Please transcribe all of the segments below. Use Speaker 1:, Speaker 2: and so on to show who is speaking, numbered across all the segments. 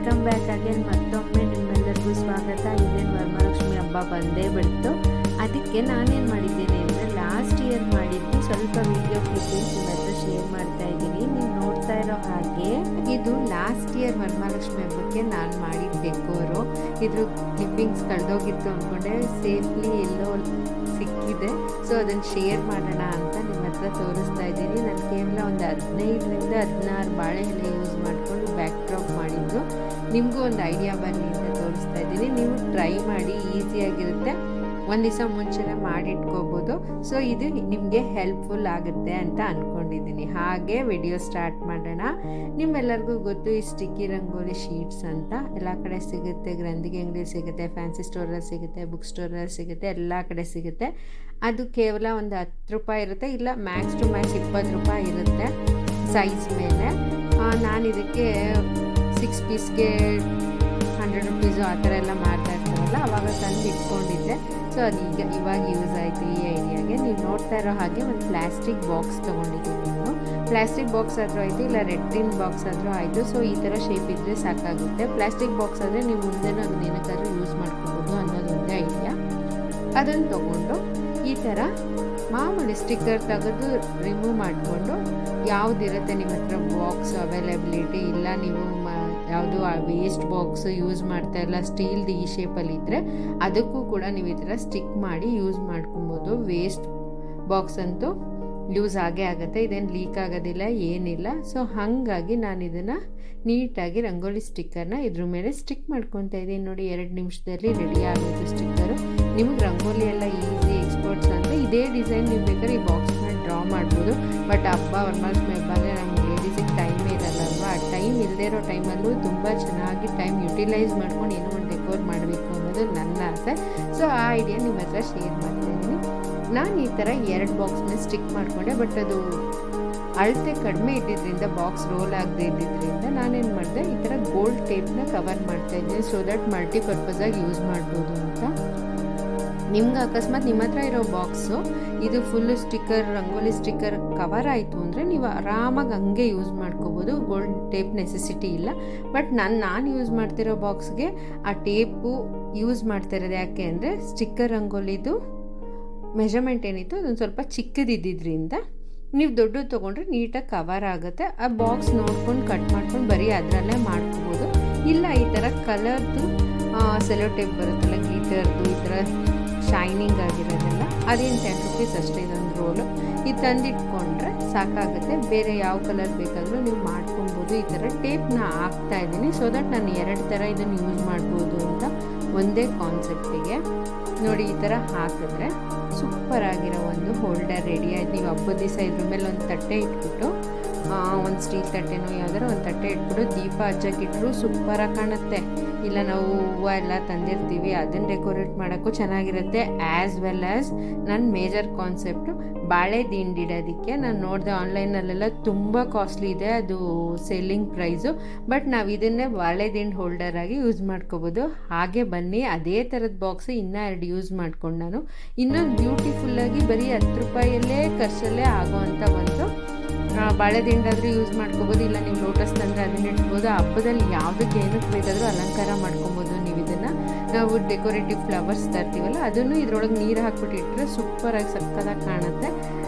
Speaker 1: Welcome back again. ಮತ್ತೊಮ್ಮೆ ನಿಮ್ಮೆಲ್ಲರಿಗೂ ಸ್ವಾಗತ. ಇದೇನು ವರಮಹಾಲಕ್ಷ್ಮಿ ಹಬ್ಬ ಬಂದೇ ಬಿಡ್ತು. ಅದಕ್ಕೆ ನಾನೇನು ಮಾಡಿದ್ದೀನಿ ಅಂದರೆ ಲಾಸ್ಟ್ ಇಯರ್ ಮಾಡಿದ್ದು ಸ್ವಲ್ಪ ವಿಡಿಯೋ ಕ್ಲಿಪ್ಪಿಂಗ್ಸ್ ನಿಮ್ಮ ಹತ್ರ ಶೇರ್ ಮಾಡ್ತಾ ಇದ್ದೀನಿ. ನೀವು ನೋಡ್ತಾ ಇರೋ ಹಾಗೆ ಇದು ಲಾಸ್ಟ್ ಇಯರ್ ವರಮಹಾಲಕ್ಷ್ಮಿ ಹಬ್ಬಕ್ಕೆ ನಾನು ಮಾಡಿದ ಡೆಕೋರು. ಇದ್ರ ಕ್ಲಿಪ್ಪಿಂಗ್ಸ್ ಕಳೆದೋಗಿತ್ತು ಅಂದ್ಕೊಂಡೆ, ಸೇಫ್ಲಿ ಎಲ್ಲೋ ಸಿಕ್ಕಿದೆ. ಸೊ ಅದನ್ನು ಶೇರ್ ಮಾಡೋಣ ಅಂತ ನಿಮ್ಮ ಹತ್ರ ತೋರಿಸ್ತಾ ಇದ್ದೀನಿ. ನಾನು ಕೇವಲ ಒಂದು 15ರಿಂದ 16 ಬಾಳೆ ಎಲೆ ಯೂಸ್ ಮಾಡಿಕೊಂಡು ಬ್ಯಾಕ್ ಡ್ರಾಪ್ ಮಾಡಿದ್ದು. ನಿಮಗೂ ಒಂದು ಐಡಿಯಾ ಬರಲಿ ಅಂತ ತೋರಿಸ್ತಾ ಇದ್ದೀನಿ. ನೀವು ಟ್ರೈ ಮಾಡಿ, ಈಸಿಯಾಗಿರುತ್ತೆ. ಒಂದು ದಿವಸ ಮುಂಚೆನೇ ಮಾಡಿಟ್ಕೋಬೋದು. ಸೊ ಇದು ನಿಮಗೆ ಹೆಲ್ಪ್ಫುಲ್ ಆಗುತ್ತೆ ಅಂತ ಅಂದ್ಕೊಂಡಿದ್ದೀನಿ. ಹಾಗೆ ವಿಡಿಯೋ ಸ್ಟಾರ್ಟ್ ಮಾಡೋಣ. ನಿಮ್ಮೆಲ್ಲರಿಗೂ ಗೊತ್ತು ಈ ಸ್ಟಿಕ್ಕಿ ರಂಗೋಲಿ ಶೀಟ್ಸ್ ಅಂತ ಎಲ್ಲ ಕಡೆ ಸಿಗುತ್ತೆ. ಗ್ರಂಥಿಗೆ ಅಂಗಡಿ ಸಿಗುತ್ತೆ, ಫ್ಯಾನ್ಸಿ ಸ್ಟೋರಲ್ಲಿ ಸಿಗುತ್ತೆ, ಬುಕ್ ಸ್ಟೋರಲ್ಲಿ ಸಿಗುತ್ತೆ, ಎಲ್ಲ ಕಡೆ ಸಿಗುತ್ತೆ. ಅದು ಕೇವಲ ಒಂದು 10 ರೂಪಾಯಿ ಇರುತ್ತೆ, ಇಲ್ಲ ಮ್ಯಾಕ್ಸ್ ಟು ಮ್ಯಾಕ್ಸ್ 20 ರೂಪಾಯಿ ಇರುತ್ತೆ ಸೈಜ್ ಮೇಲೆ. ನಾನು ಇದಕ್ಕೆ 6 ಪೀಸ್ಗೆ 100 ರುಪೀಸು ಆ ಥರ ಎಲ್ಲ ಮಾಡ್ತಾ ಇರ್ತಾರಲ್ಲ, ಅವಾಗ ತಂದು ಇಟ್ಕೊಂಡಿದ್ದೆ. ಸೊ ಅದು ಇವಾಗ ಯೂಸ್ ಆಯಿತು ಈ ಐಡಿಯಾಗೆ. ನೀವು ನೋಡ್ತಾ ಇರೋ ಹಾಗೆ ಒಂದು ಪ್ಲಾಸ್ಟಿಕ್ ಬಾಕ್ಸ್ ತೊಗೊಂಡಿದ್ದೀನಿ ನಾನು. ಪ್ಲಾಸ್ಟಿಕ್ ಬಾಕ್ಸ್ ಆದರೂ ಆಯಿತು, ಇಲ್ಲ ರೆಡ್ಡಿನ್ ಬಾಕ್ಸ್ ಆದರೂ ಆಯಿತು. ಸೊ ಈ ಥರ ಶೇಪ್ ಇದ್ದರೆ ಸಾಕಾಗುತ್ತೆ. ಪ್ಲಾಸ್ಟಿಕ್ ಬಾಕ್ಸ್ ಆದರೆ ನೀವು ಮುಂದೆನೂ ಅದನ್ನ ಏನಕ್ಕಾದ್ರೂ ಯೂಸ್ ಮಾಡ್ಕೋಬೋದು ಅನ್ನೋದೊಂದೇ ಐಡಿಯಾ. ಅದನ್ನು ತೊಗೊಂಡು ಈ ಥರ ಮಾಮೂಲಿ ಸ್ಟಿಕ್ಕರ್ ತೆಗೆದು ರಿಮೂವ್ ಮಾಡಿಕೊಂಡು, ಯಾವುದಿರುತ್ತೆ ನಿಮ್ಮ ಹತ್ರ ಬಾಕ್ಸ್ ಅವೈಲಬಿಲಿಟಿ, ಇಲ್ಲ ನೀವು ಯಾವುದು ವೇಸ್ಟ್ ಬಾಕ್ಸ್ ಯೂಸ್ ಮಾಡ್ತಾ ಇಲ್ಲ, ಸ್ಟೀಲ್ದು ಈ ಶೇಪಲ್ಲಿ ಇದ್ದರೆ ಅದಕ್ಕೂ ಕೂಡ ನೀವು ಈ ಥರ ಸ್ಟಿಕ್ ಮಾಡಿ ಯೂಸ್ ಮಾಡ್ಕೊಬೋದು. ವೇಸ್ಟ್ ಬಾಕ್ಸ್ ಅಂತೂ ಯೂಸ್ ಆಗೇ ಆಗುತ್ತೆ, ಇದೇನು ಲೀಕ್ ಆಗೋದಿಲ್ಲ, ಏನಿಲ್ಲ. ಸೊ ಹಾಗಾಗಿ ನಾನು ಇದನ್ನು ನೀಟಾಗಿ ರಂಗೋಲಿ ಸ್ಟಿಕ್ಕರ್ನ ಇದ್ರ ಮೇಲೆ ಸ್ಟಿಕ್ ಮಾಡ್ಕೊತಾ ಇದ್ದೀನಿ. ನೋಡಿ, 2 ನಿಮಿಷದಲ್ಲಿ ರೆಡಿ ಆಗೋದು ಸ್ಟಿಕ್ಕರು. ನಿಮಗೆ ರಂಗೋಲಿ ಎಲ್ಲ ಈಸಿ, ಎಕ್ಸ್ಪರ್ಟ್ಸ್ ಅಂದರೆ ಇದೇ ಡಿಸೈನ್ ನೀವು ಬೇಕಾದ್ರೆ ಈ ಬಾಕ್ಸ್ನ ಡ್ರಾ ಮಾಡ್ಬೋದು. ಬಟ್ ಹಬ್ಬ ವರಮಹಾಲಕ್ಷ್ಮಿ ಹಬ್ಬ ಅಂದರೆ ನಮ್ಗೆ ಲೇಡೀಸಿಗೆ ಟೈಮೇ ಇರಲ್ಲಲ್ವ. ಆ ಟೈಮ್ ಇಲ್ಲದೇ ಇರೋ ಟೈಮಲ್ಲೂ ತುಂಬ ಚೆನ್ನಾಗಿ ಟೈಮ್ ಯುಟಿಲೈಸ್ ಮಾಡ್ಕೊಂಡು ಏನೋ ಒಂದು ಡೆಕೋರ್ ಮಾಡಬೇಕು ಅನ್ನೋದು ನನ್ನ ಆಸೆ. ಸೊ ಆ ಐಡಿಯಾ ನಿಮ್ಮ ಹತ್ರ ಶೇರ್ ಮಾಡ್ತಾಯಿದ್ದೀನಿ. ನಾನು ಈ ಥರ 2 ಬಾಕ್ಸ್ನ ಸ್ಟಿಕ್ ಮಾಡಿಕೊಂಡೆ. ಬಟ್ ಅದು ಅಳತೆ ಕಡಿಮೆ ಇದ್ದಿದ್ದರಿಂದ, ಬಾಕ್ಸ್ ರೋಲ್ ಆಗದೆ ಇದ್ದಿದ್ದರಿಂದ ನಾನೇನು ಮಾಡಿದೆ, ಈ ಥರ ಗೋಲ್ಡ್ ಟೇಪ್ನ ಕವರ್ ಮಾಡ್ತಾಯಿದ್ದೀನಿ. ಸೊ ದಟ್ ಮಲ್ಟಿಪರ್ಪಸಾಗಿ ಯೂಸ್ ಮಾಡ್ಬೋದು ಅಂತ. ನಿಮ್ಗೆ ಅಕಸ್ಮಾತ್ ನಿಮ್ಮ ಹತ್ರ ಇರೋ ಬಾಕ್ಸು ಇದು full sticker, rangoli sticker cover ಆಯಿತು ಅಂದರೆ ನೀವು ಆರಾಮಾಗಿ ಹಂಗೆ ಯೂಸ್ ಮಾಡ್ಕೋಬೋದು. ಗೋಲ್ಡ್ ಟೇಪ್ ನೆಸೆಸಿಟಿ ಇಲ್ಲ. ಬಟ್ ನಾನು ಯೂಸ್ ಮಾಡ್ತಿರೋ ಬಾಕ್ಸ್ಗೆ ಆ ಟೇಪು ಯೂಸ್ ಮಾಡ್ತಾ ಇರೋದು ಯಾಕೆ ಅಂದರೆ, ಸ್ಟಿಕ್ಕರ್ ರಂಗೋಲಿದು ಮೆಜರ್ಮೆಂಟ್ ಏನಿತ್ತು ಅದೊಂದು ಸ್ವಲ್ಪ ಚಿಕ್ಕದಿದ್ದರಿಂದ ನೀವು ದೊಡ್ಡದು ತೊಗೊಂಡ್ರೆ ನೀಟಾಗಿ ಕವರ್ ಆಗುತ್ತೆ. ಆ ಬಾಕ್ಸ್ ನೋಡ್ಕೊಂಡು ಕಟ್ ಮಾಡ್ಕೊಂಡು ಬರೀ ಅದರಲ್ಲೇ ಮಾಡ್ಕೋಬೋದು. ಇಲ್ಲ ಈ ಥರ ಕಲರ್ದು ಸೆಲೋ ಟೇಪ್ ಬರುತ್ತಲ್ಲ, ಗ್ಲಿಟರ್ದು, ಈ ಥರ ಶೈನಿಂಗ್ ಆಗಿರೋದೆಲ್ಲ, ಅದೇನು 10 ರುಪೀಸ್ ಅಷ್ಟೇ ಇದೊಂದು ರೋಲು. ಇದು ತಂದಿಟ್ಕೊಂಡ್ರೆ ಸಾಕಾಗುತ್ತೆ. ಬೇರೆ ಯಾವ ಕಲರ್ ಬೇಕಾದರೂ ನೀವು ಮಾಡ್ಕೊಬೋದು. ಈ ಥರ ಟೇಪ್ನ ಹಾಕ್ತಾ ಇದ್ದೀನಿ. ಸೊ ದಟ್ ನಾನು 2 ಥರ ಇದನ್ನು ಯೂಸ್ ಮಾಡ್ಬೋದು ಅಂತ ಒಂದೇ ಕಾನ್ಸೆಪ್ಟಿಗೆ. ನೋಡಿ, ಈ ಥರ ಹಾಕಿದ್ರೆ ಸೂಪರ್ ಆಗಿರೋ ಒಂದು ಹೋಲ್ಡರ್ ರೆಡಿ ಆಯ್ತು. ನೀವು ಹಬ್ಬದ ದಿವಸ ಇದ್ರ ಮೇಲೆ ಒಂದು ತಟ್ಟೆ ಇಟ್ಬಿಟ್ಟು, ಒಂದು ಸ್ಟೀಲ್ ತಟ್ಟೆನೋ ಯಾವ್ದಾರು ಒಂದು ತಟ್ಟೆ ಇಟ್ಬಿಟ್ಟು ದೀಪ ಹಚ್ಚಕ್ಕಿಟ್ರು ಸೂಪರಾಗಿ ಕಾಣುತ್ತೆ. ಇಲ್ಲ ನಾವು ಹೂವು ಎಲ್ಲ ತಂದಿರ್ತೀವಿ, ಅದನ್ನು ಡೆಕೋರೇಟ್ ಮಾಡೋಕ್ಕೂ ಚೆನ್ನಾಗಿರುತ್ತೆ. ಆ್ಯಸ್ ವೆಲ್ ಆ್ಯಸ್ ನನ್ನ ಮೇಜರ್ ಕಾನ್ಸೆಪ್ಟು ಬಾಳೆ ದಿಂಡು ಇಡೋದಕ್ಕೆ ನಾನು ನೋಡಿದೆ ಆನ್ಲೈನಲ್ಲೆಲ್ಲ ತುಂಬ ಕಾಸ್ಟ್ಲಿ ಇದೆ ಅದು ಸೆಲ್ಲಿಂಗ್ ಪ್ರೈಸು. ಬಟ್ ನಾವು ಇದನ್ನೇ ಬಾಳೆ ದಿಂಡು ಹೋಲ್ಡರ್ ಆಗಿ ಯೂಸ್ ಮಾಡ್ಕೋಬೋದು. ಹಾಗೆ ಬನ್ನಿ, ಅದೇ ಥರದ ಬಾಕ್ಸ್ ಇನ್ನೂ 2 ಯೂಸ್ ಮಾಡ್ಕೊಂಡು ನಾನು ಇನ್ನೊಂದು ಬ್ಯೂಟಿಫುಲ್ಲಾಗಿ ಬರೀ 10 ರೂಪಾಯಲ್ಲೇ ಖರ್ಚಲ್ಲೇ ಆಗೋ ಅಂತ ಬಂತು. ಬಾಳೆ ದಿಂಡಾದರೂ ಯೂಸ್ ಮಾಡ್ಕೋಬೋದು, ಇಲ್ಲ ನೀವು ಲೋಟಸ್ ತಂದರೆ ಅದನ್ನ ಇಟ್ಬೋದು. ಹಬ್ಬದಲ್ಲಿ ಯಾವುದಕ್ಕೆ ಏನಕ್ಕೆ ಬೇಕಾದರೂ ಅಲಂಕಾರ ಮಾಡ್ಕೊಬೋದು. ನೀವು ಇದನ್ನು ನಾವು ಡೆಕೋರೇಟಿವ್ ಫ್ಲವರ್ಸ್ ತರ್ತೀವಲ್ಲ, ಅದನ್ನು ಇದರೊಳಗೆ ನೀರು ಹಾಕ್ಬಿಟ್ಟು ಇಟ್ಟರೆ ಸೂಪರಾಗಿ ಸಕ್ಕತ್ತಾಗಿ ಕಾಣುತ್ತೆ.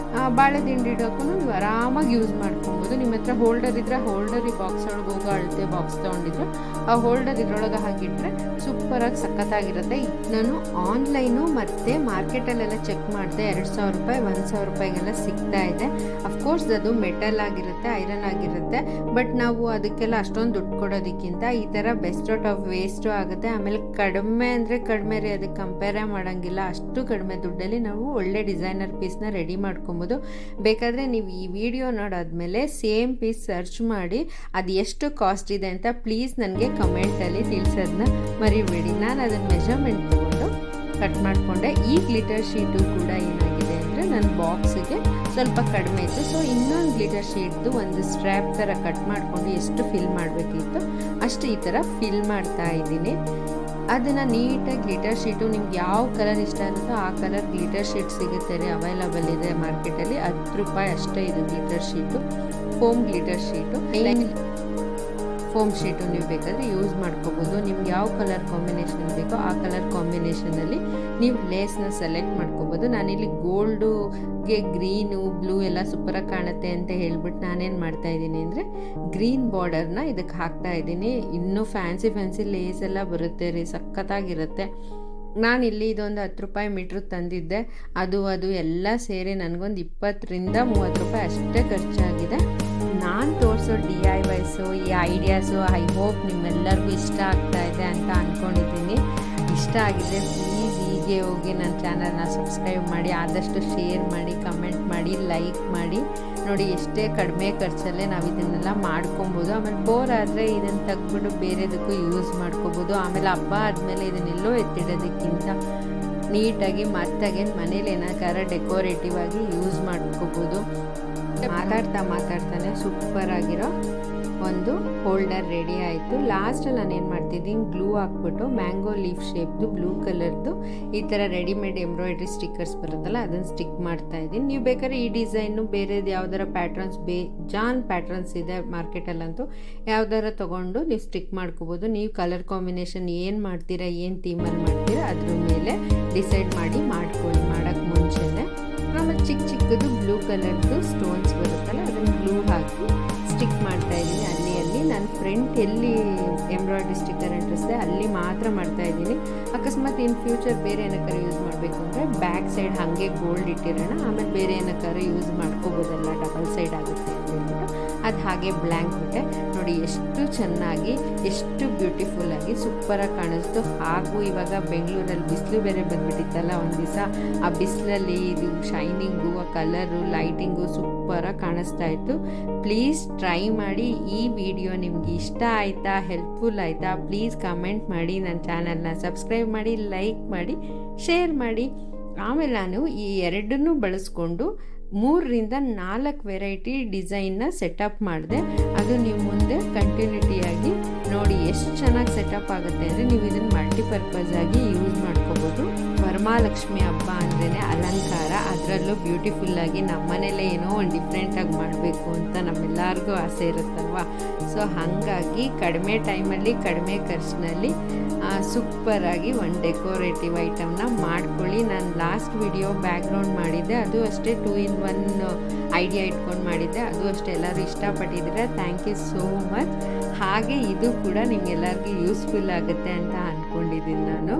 Speaker 1: ಬಾಳೆ ದಿಂಡು ಇಡೋಕ್ಕೂ ನೀವು ಆರಾಮಾಗಿ ಯೂಸ್ ಮಾಡ್ಕೊಬೋದು. ನಿಮ್ಮ ಹತ್ರ ಹೋಲ್ಡರ್ ಇದ್ದರೆ ಹೋಲ್ಡರ್ ಈ ಬಾಕ್ಸ್ ಒಳಗೆ ಹೋಗೋ ಅಳತೆ ಬಾಕ್ಸ್ ತೊಗೊಂಡಿದ್ರು ಆ ಹೋಲ್ಡರ್ ಇದರೊಳಗೆ ಹಾಕಿಟ್ರೆ ಸೂಪರಾಗಿ ಸಕ್ಕತ್ತಾಗಿರುತ್ತೆ. ನಾನು ಆನ್ಲೈನು ಮತ್ತು ಮಾರ್ಕೆಟಲ್ಲೆಲ್ಲ ಚೆಕ್ ಮಾಡಿದೆ, 2000 ರೂಪಾಯಿ 1000 ರೂಪಾಯಿಗೆಲ್ಲ ಸಿಗ್ತಾ ಇದೆ. ಅಫ್ಕೋರ್ಸ್ ಅದು ಮೆಟಲ್ ಆಗಿರುತ್ತೆ, ಐರನ್ ಆಗಿರುತ್ತೆ. ಬಟ್ ನಾವು ಅದಕ್ಕೆಲ್ಲ ಅಷ್ಟೊಂದು ದುಡ್ಡು ಕೊಡೋದಕ್ಕಿಂತ ಈ ಥರ ಬೆಸ್ಟ್ ಔಟ್ ಆಫ್ ವೇಸ್ಟು ಆಗುತ್ತೆ. ಆಮೇಲೆ ಕಡಿಮೆ ಅಂದರೆ ಕಡಿಮೆ ರೀ, ಅದಕ್ಕೆ ಕಂಪೇರೇ ಮಾಡೋಂಗಿಲ್ಲ. ಅಷ್ಟು ಕಡಿಮೆ ದುಡ್ಡಲ್ಲಿ ನಾವು ಒಳ್ಳೆ ಡಿಸೈನರ್ ಪೀಸ್ನ ರೆಡಿ ಮಾಡ್ಕೊಬೋದು. ಬೇಕಾದರೆ ನೀವು ಈ ವಿಡಿಯೋ ನೋಡಾದ್ಮೇಲೆ ಸೇಮ್ ಪೀಸ್ ಸರ್ಚ್ ಮಾಡಿ ಅದು ಎಷ್ಟು ಕಾಸ್ಟ್ ಇದೆ ಅಂತ ಪ್ಲೀಸ್ ನನಗೆ ಕಮೆಂಟಲ್ಲಿ ತಿಳಿಸೋದನ್ನ ಮರಿಬೇಡಿ. ನಾನು ಅದನ್ನು ಮೆಜರ್ಮೆಂಟ್ ತೊಗೊಂಡು ಕಟ್ ಮಾಡಿಕೊಂಡೆ. ಈ ಗ್ಲಿಟರ್ ಶೀಟು ಕೂಡ ಏನಾಗಿದೆ ಅಂದರೆ ನನ್ನ ಬಾಕ್ಸಿಗೆ ಸ್ವಲ್ಪ ಕಡಿಮೆ ಇತ್ತು. ಸೊ ಇನ್ನೊಂದು ಗ್ಲಿಟರ್ ಶೀಟ್ದು ಒಂದು ಸ್ಟ್ರ್ಯಾಪ್ ಥರ ಕಟ್ ಮಾಡಿಕೊಂಡು ಎಷ್ಟು ಫಿಲ್ ಮಾಡಬೇಕಿತ್ತು ಅಷ್ಟು ಈ ಥರ ಫಿಲ್ ಮಾಡ್ತಾ ಇದ್ದೀನಿ. ಅದನ್ನು ನೀಟಾಗಿ ಗ್ಲಿಟರ್ ಶೀಟು ನಿಮ್ಗೆ ಯಾವ ಕಲರ್ ಇಷ್ಟ ಆಗುತ್ತೋ ಆ ಕಲರ್ ಗ್ಲಿಟರ್ ಶೀಟ್ ಸಿಗುತ್ತೆ ರೀ, ಅವೈಲಬಲ್ ಇದೆ ಮಾರ್ಕೆಟಲ್ಲಿ. 10 ರೂಪಾಯಿ ಅಷ್ಟೇ ಇದು glitter sheet, foam glitter sheet. Foam sheet ನೀವು ಬೇಕಾದರೆ ಯೂಸ್ ಮಾಡ್ಕೋಬೋದು. ನಿಮ್ಗೆ ಯಾವ ಕಲರ್ ಕಾಂಬಿನೇಷನ್ ಬೇಕೋ ಆ ಕಲರ್ ಕಾಂಬಿನೇಷನಲ್ಲಿ ನೀವು ಲೇಸ್ನ ಸೆಲೆಕ್ಟ್ ಮಾಡ್ಕೋಬೋದು. ನಾನಿಲ್ಲಿ ಗೋಲ್ಡುಗೆ ಗ್ರೀನು ಬ್ಲೂ ಎಲ್ಲ ಸೂಪರಾಗಿ ಕಾಣುತ್ತೆ ಅಂತ ಹೇಳ್ಬಿಟ್ಟು ನಾನೇನು ಮಾಡ್ತಾಯಿದ್ದೀನಿ ಅಂದರೆ ಗ್ರೀನ್ ಬಾರ್ಡರ್ನ ಇದಕ್ಕೆ ಹಾಕ್ತಾ ಇದ್ದೀನಿ. ಇನ್ನೂ ಫ್ಯಾನ್ಸಿ ಲೇಸ್ ಎಲ್ಲ ಬರುತ್ತೆ ರೀ, ಸಖತ್ತಾಗಿರುತ್ತೆ. ನಾನಿಲ್ಲಿ ಇದೊಂದು 10 ರೂಪಾಯಿ ಮೀಟ್ರ್ ತಂದಿದ್ದೆ. ಅದು ಎಲ್ಲ ಸೇರಿ ನನಗೊಂದು 20 ರಿಂದ 30 ರೂಪಾಯಿ ಅಷ್ಟೇ ಖರ್ಚಾಗಿದೆ. ನಾನು ತೋರಿಸೋ DIYs ಈ ಐಡಿಯಾಸು ಐ ಹೋಪ್ ನಿಮ್ಮೆಲ್ಲರಿಗೂ ಇಷ್ಟ ಆಗ್ತಾ ಇದೆ ಅಂತ ಅಂದ್ಕೊಂಡಿದ್ದೀನಿ. ಇಷ್ಟ ಆಗಿದೆ ಪ್ಲೀಸ್ ಹೀಗೆ ಹೋಗಿ ನನ್ನ ಚಾನಲ್ನ ಸಬ್ಸ್ಕ್ರೈಬ್ ಮಾಡಿ, ಆದಷ್ಟು ಶೇರ್ ಮಾಡಿ, ಕಮೆಂಟ್ ಮಾಡಿ, ಲೈಕ್ ಮಾಡಿ. ನೋಡಿ ಎಷ್ಟೇ ಕಡಿಮೆ ಖರ್ಚಲ್ಲೇ ನಾವು ಇದನ್ನೆಲ್ಲ ಮಾಡ್ಕೊಬೋದು. ಆಮೇಲೆ ಬೋರ್ ಆದರೆ ಇದನ್ನು ತೆಗ್ಬಿಟ್ಟು ಬೇರೆದಕ್ಕೂ ಯೂಸ್ ಮಾಡ್ಕೊಬೋದು. ಆಮೇಲೆ ಹಬ್ಬ ಆದಮೇಲೆ ಇದನ್ನೆಲ್ಲೋ ಎತ್ತಿಡೋದಕ್ಕಿಂತ ನೀಟಾಗಿ ಮತ್ತಾಗೆ ಮನೇಲಿ ಏನಾಕಾರ ಡೆಕೋರೇಟಿವ್ ಆಗಿ ಯೂಸ್ ಮಾಡ್ಕೋಬೋದು. ಮಾತಾಡ್ತಾನೆ ಸೂಪರಾಗಿರೋ ಒಂದು ಹೋಲ್ಡರ್ ರೆಡಿ ಆಯಿತು. ಲಾಸ್ಟಲ್ಲಿ ನಾನೇನು ಮಾಡ್ತಿದ್ದೀನಿ, ಗ್ಲೂ ಹಾಕ್ಬಿಟ್ಟು ಮ್ಯಾಂಗೋ ಲೀಫ್ ಶೇಪ್ದು ಬ್ಲೂ ಕಲರ್ದು ಈ ಥರ ರೆಡಿಮೇಡ್ ಎಂಬ್ರಾಯ್ಡ್ರಿ ಸ್ಟಿಕ್ಕರ್ಸ್ ಬರುತ್ತಲ್ಲ ಅದನ್ನು ಸ್ಟಿಕ್ ಮಾಡ್ತಾ ಇದ್ದೀನಿ. ನೀವು ಬೇಕಾದ್ರೆ ಈ ಡಿಸೈನು ಬೇರೆದು ಯಾವ್ದಾರ ಪ್ಯಾಟ್ರನ್ಸ್ ಜಾನ್ ಪ್ಯಾಟ್ರನ್ಸ್ ಇದೆ ಮಾರ್ಕೆಟಲ್ಲಂತೂ, ಯಾವ್ದಾರ ತೊಗೊಂಡು ನೀವು ಸ್ಟಿಕ್ ಮಾಡ್ಕೋಬೋದು. ನೀವು ಕಲರ್ ಕಾಂಬಿನೇಷನ್ ಏನು ಮಾಡ್ತೀರಾ, ಏನು ಥೀಮಲ್ಲಿ ಮಾಡ್ತೀರಾ ಅದ್ರ ಮೇಲೆ ಡಿಸೈಡ್ ಮಾಡಿ ಮಾಡ್ಕೊಳ್ಳಿ ಮಾಡೋಕ್ಕೆ ಮುಂಚೆನೇ. ಆಮೇಲೆ ಚಿಕ್ಕದು ಬ್ಲೂ ಕಲರ್ದು ಸ್ಟೋನ್ಸ್ ಬರುತ್ತಲ್ಲ ಅದನ್ನು ಗ್ಲೂ ಹಾಕಿ ಸ್ಟಿಕ್ ಮಾಡ್ತಾ ಇದ್ದೀನಿ. ಅಲ್ಲಿ ನನ್ನ ಫ್ರೆಂಡ್ ಎಲ್ಲಿ ಎಂಬ್ರಾಯ್ಡ್ರಿ ಸ್ಟಿಕ್ಕರ್ ಅಂಟಿಸಿದೆ ಅಲ್ಲಿ ಮಾತ್ರ ಮಾಡ್ತಾ ಇದ್ದೀನಿ. ಅಕಸ್ಮಾತ್ ಇನ್ ಫ್ಯೂಚರ್ ಬೇರೆ ಏನಕ್ಕಾರು ಯೂಸ್ ಮಾಡಬೇಕು ಅಂದರೆ ಬ್ಯಾಕ್ ಸೈಡ್ ಹಾಗೆ ಗೋಲ್ಡ್ ಇಟ್ಟಿರೋಣ, ಆಮೇಲೆ ಬೇರೆ ಏನಕ್ಕಾರು ಯೂಸ್ ಮಾಡ್ಕೋಬೋದಲ್ಲ, ಡಬಲ್ ಸೈಡ್ ಆಗುತ್ತೆ ಅಂತ ಹೇಳ್ಬಿಟ್ಟು ಅದು ಹಾಗೆ ಬ್ಲ್ಯಾಂಕ್ ಬಿಟ್ಟೆ. ನೋಡಿ ಎಷ್ಟು ಚೆನ್ನಾಗಿ, ಎಷ್ಟು ಬ್ಯೂಟಿಫುಲ್ಲಾಗಿ ಸೂಪರಾಗಿ ಕಾಣಿಸ್ತು. ಹಾಗೂ ಇವಾಗ ಬೆಂಗಳೂರಲ್ಲಿ ಬಿಸಿಲು ಬೇರೆ ಬಂದುಬಿಟ್ಟಿತ್ತಲ್ಲ ಒಂದು ದಿವಸ, ಆ ಬಿಸಿಲಲ್ಲಿ ಇದು ಶೈನಿಂಗು, ಆ ಕಲರು, ಲೈಟಿಂಗು ಸೂಪರಾಗಿ ಕಾಣಿಸ್ತಾ ಇತ್ತು. ಪ್ಲೀಸ್ ಟ್ರೈ ಮಾಡಿ. ಈ ವಿಡಿಯೋ ನಿಮ್ಗೆ ಇಷ್ಟ ಆಯಿತಾ, ಹೆಲ್ಪ್ಫುಲ್ ಆಯಿತಾ, ಪ್ಲೀಸ್ ಕಮೆಂಟ್ ಮಾಡಿ, ನನ್ನ ಚಾನಲ್ನ ಸಬ್ಸ್ಕ್ರೈಬ್ ಮಾಡಿ, ಲೈಕ್ ಮಾಡಿ, ಶೇರ್ ಮಾಡಿ. ಆಮೇಲೆ ನಾನು ಈ ಎರಡನ್ನೂ ಬಳಸ್ಕೊಂಡು 3 ರಿಂದ 4 ವೆರೈಟಿ ಡಿಸೈನ್ನ ಸೆಟಪ್ ಮಾಡಿದೆ. ಅದು ನೀವು ಮುಂದೆ ಕಂಟಿನ್ಯೂಟಿಯಾಗಿ ನೋಡಿ ಎಷ್ಟು ಚೆನ್ನಾಗಿ ಸೆಟಪ್ ಆಗುತ್ತೆ ಅಂದರೆ ನೀವು ಇದನ್ನು ಮಲ್ಟಿಪರ್ಪಸ್ ಆಗಿ ಯೂಸ್ ಮಾಡ್ಕೋಬೋದು. ವರಮಹಾಲಕ್ಷ್ಮಿ ಹಬ್ಬ ಅಂದ್ರೇ ಅಲಂಕಾರ, ಅದರಲ್ಲೂ ಬ್ಯೂಟಿಫುಲ್ಲಾಗಿ ನಮ್ಮನೇಲೇ ಏನೋ ಒಂದು ಡಿಫ್ರೆಂಟಾಗಿ ಮಾಡಬೇಕು ಅಂತ ನಮ್ಮೆಲ್ಲರಿಗೂ ಆಸೆ ಇರುತ್ತಲ್ವ. ಸೊ ಹಾಗಾಗಿ ಕಡಿಮೆ ಟೈಮಲ್ಲಿ ಕಡಿಮೆ ಖರ್ಚಿನಲ್ಲಿ ಸೂಪರಾಗಿ ಒಂದು ಡೆಕೋರೇಟಿವ್ ಐಟಮ್ನ ಮಾಡ್ಕೊಳ್ಳಿ. ನಾನು ಲಾಸ್ಟ್ ವಿಡಿಯೋ ಬ್ಯಾಕ್ಗ್ರೌಂಡ್ ಮಾಡಿದ್ದೆ, ಅದು ಅಷ್ಟೇ 2-in-1 ಐಡಿಯಾ ಇಟ್ಕೊಂಡು ಮಾಡಿದ್ದೆ. ಅದು ಅಷ್ಟೇ ಎಲ್ಲರೂ ಇಷ್ಟಪಟ್ಟಿದ್ದೀರಾ, ಥ್ಯಾಂಕ್ ಯು ಸೋ ಮಚ್. ಹಾಗೆ ಇದು ಕೂಡ ನಿಮ್ಗೆಲ್ಲರಿಗೂ ಯೂಸ್ಫುಲ್ ಆಗುತ್ತೆ ಅಂತ ಅಂದ್ಕೊಂಡಿದ್ದೀನಿ ನಾನು.